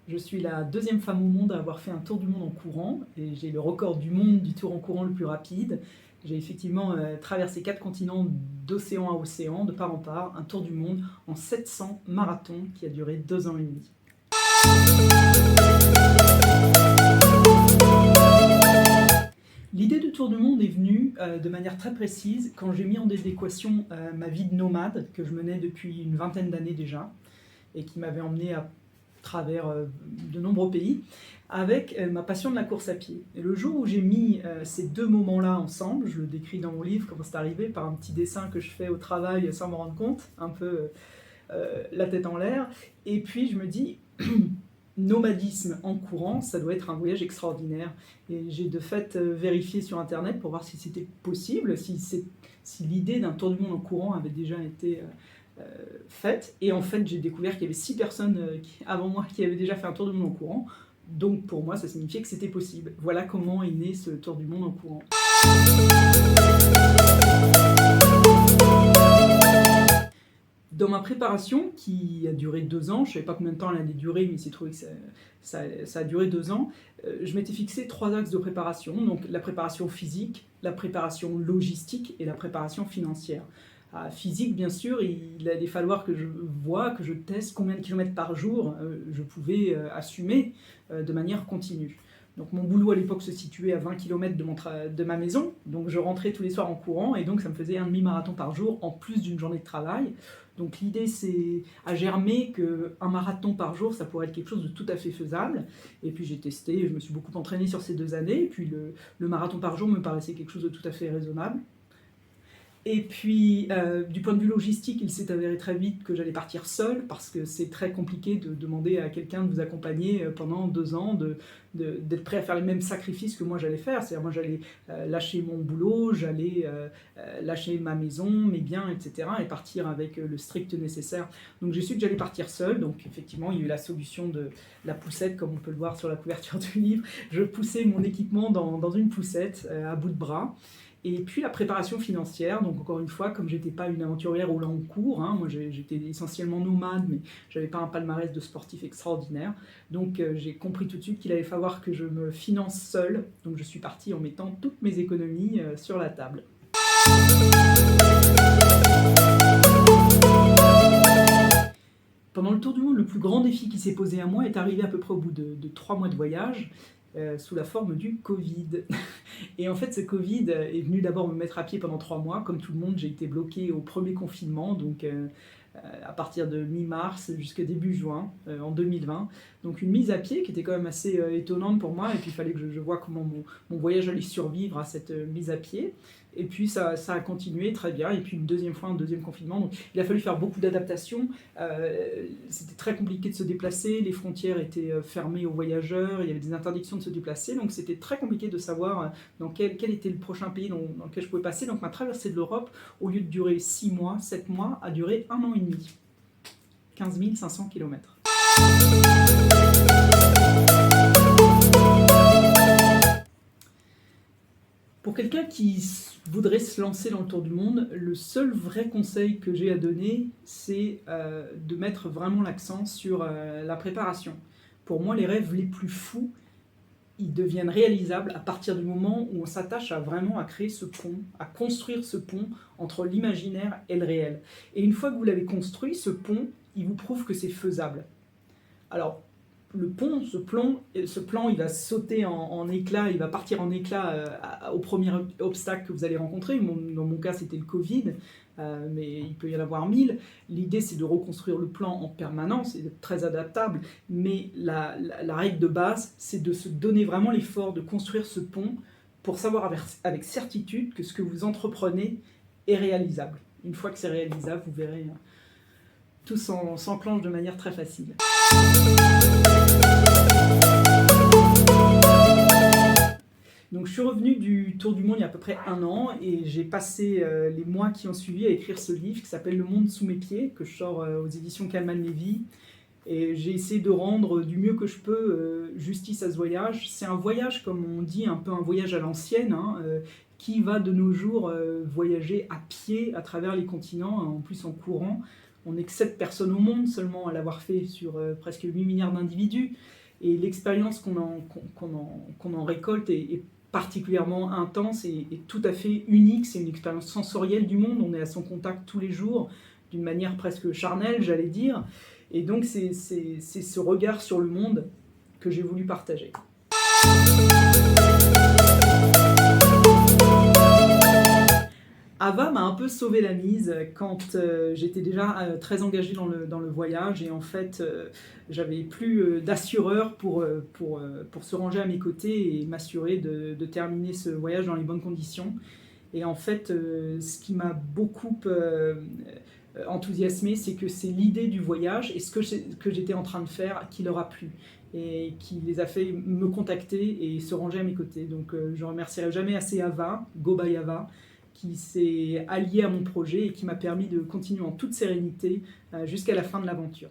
Je suis la deuxième femme au monde à avoir fait un tour du monde en courant et j'ai le record du monde du tour en courant le plus rapide. J'ai effectivement traversé 4 continents d'océan à océan, de part en part, un tour du monde en 700 marathons qui a duré 2 ans et demi. L'idée du tour du monde est venue de manière très précise quand j'ai mis en adéquation ma vie de nomade que je menais depuis une vingtaine d'années déjà et qui m'avait emmené à travers de nombreux pays, avec ma passion de la course à pied. Et le jour où j'ai mis ces deux moments-là ensemble, je le décris dans mon livre, comment c'est arrivé, par un petit dessin que je fais au travail sans me rendre compte, un peu la tête en l'air, et puis je me dis, nomadisme en courant, ça doit être un voyage extraordinaire. Et j'ai de fait vérifié sur Internet pour voir si c'était possible, si l'idée d'un tour du monde en courant avait déjà été faite. Et en fait, j'ai découvert qu'il y avait 6 personnes avant moi qui avaient déjà fait un tour du monde en courant. Donc pour moi, ça signifiait que c'était possible. Voilà comment est né ce tour du monde en courant. Dans ma préparation, qui a duré 2 ans, je ne savais pas combien de temps elle allait durer, mais il s'est trouvé que ça a duré 2 ans, je m'étais fixé 3 axes de préparation, donc la préparation physique, la préparation logistique et la préparation financière. Physique, bien sûr, il allait falloir que je vois, que je teste combien de kilomètres par jour je pouvais assumer de manière continue. Donc mon boulot à l'époque se situait à 20 km de ma maison, donc je rentrais tous les soirs en courant, et donc ça me faisait un demi-marathon par jour en plus d'une journée de travail. Donc l'idée a germé qu'un marathon par jour, ça pourrait être quelque chose de tout à fait faisable. Et puis j'ai testé, je me suis beaucoup entraîné sur ces 2 années, et puis le marathon par jour me paraissait quelque chose de tout à fait raisonnable. Et puis, du point de vue logistique, il s'est avéré très vite que j'allais partir seule, parce que c'est très compliqué de demander à quelqu'un de vous accompagner pendant 2 ans, d'être prêt à faire les mêmes sacrifices que moi j'allais faire. C'est-à-dire moi j'allais lâcher mon boulot, j'allais lâcher ma maison, mes biens, etc. et partir avec le strict nécessaire. Donc j'ai su que j'allais partir seule, donc effectivement il y a eu la solution de la poussette, comme on peut le voir sur la couverture du livre. Je poussais mon équipement dans une poussette à bout de bras. Et puis la préparation financière, donc encore une fois, comme j'étais pas une aventurière au long cours, moi j'étais essentiellement nomade, mais j'avais pas un palmarès de sportif extraordinaire, donc j'ai compris tout de suite qu'il allait falloir que je me finance seule, donc je suis partie en mettant toutes mes économies sur la table. Pendant le tour du monde, le plus grand défi qui s'est posé à moi est arrivé à peu près au bout de 3 mois de voyage, sous la forme du Covid. Et en fait, ce Covid est venu d'abord me mettre à pied pendant 3 mois. Comme tout le monde, j'ai été bloquée au premier confinement, donc à partir de mi-mars jusqu'à début juin en 2020. Donc une mise à pied qui était quand même assez étonnante pour moi, et puis il fallait que je voie comment mon voyage allait survivre à cette mise à pied. Et puis ça a continué très bien, et puis une deuxième fois, un deuxième confinement. Donc il a fallu faire beaucoup d'adaptations. C'était très compliqué de se déplacer, les frontières étaient fermées aux voyageurs, il y avait des interdictions de se déplacer, donc c'était très compliqué de savoir dans quel était le prochain pays dans lequel je pouvais passer. Donc ma traversée de l'Europe, au lieu de durer 6 mois, 7 mois, a duré 1 an et demi. 15 500 km. Pour quelqu'un qui voudrait se lancer dans le tour du monde, le seul vrai conseil que j'ai à donner, c'est de mettre vraiment l'accent sur la préparation. Pour moi, les rêves les plus fous, ils deviennent réalisables à partir du moment où on s'attache vraiment à créer ce pont, à construire ce pont entre l'imaginaire et le réel. Et une fois que vous l'avez construit, ce pont, il vous prouve que c'est faisable. Alors, le pont, ce plan, il va sauter en éclats, il va partir en éclats au premier obstacle que vous allez rencontrer. Dans mon cas, c'était le Covid, mais il peut y en avoir 1000. L'idée, c'est de reconstruire le plan en permanence et d'être très adaptable, mais la règle de base, c'est de se donner vraiment l'effort de construire ce pont pour savoir avec certitude que ce que vous entreprenez est réalisable. Une fois que c'est réalisable, vous verrez, tout s'enclenche de manière très facile. Donc je suis revenu du tour du monde il y a à peu près 1 an, et j'ai passé les mois qui ont suivi à écrire ce livre qui s'appelle Le monde sous mes pieds, que je sors aux éditions Kalman Levy. Et j'ai essayé de rendre du mieux que je peux justice à ce voyage. C'est un voyage, comme on dit, un peu un voyage à l'ancienne, qui va de nos jours voyager à pied à travers les continents, en plus en courant. On n'est que 7 personnes au monde seulement à l'avoir fait sur presque 8 milliards d'individus. Et l'expérience qu'on en récolte est particulièrement intense et tout à fait unique. C'est une expérience sensorielle du monde. On est à son contact tous les jours, d'une manière presque charnelle, j'allais dire. Et donc c'est ce regard sur le monde que j'ai voulu partager. Ava m'a un peu sauvé la mise quand j'étais déjà très engagée dans le voyage et en fait j'avais plus d'assureur pour se ranger à mes côtés et m'assurer de terminer ce voyage dans les bonnes conditions. Et en fait ce qui m'a beaucoup enthousiasmé, c'est que c'est l'idée du voyage et ce que j'étais en train de faire qui leur a plu et qui les a fait me contacter et se ranger à mes côtés. Donc je ne remercierai jamais assez Ava, Go by Ava, qui s'est allié à mon projet et qui m'a permis de continuer en toute sérénité jusqu'à la fin de l'aventure.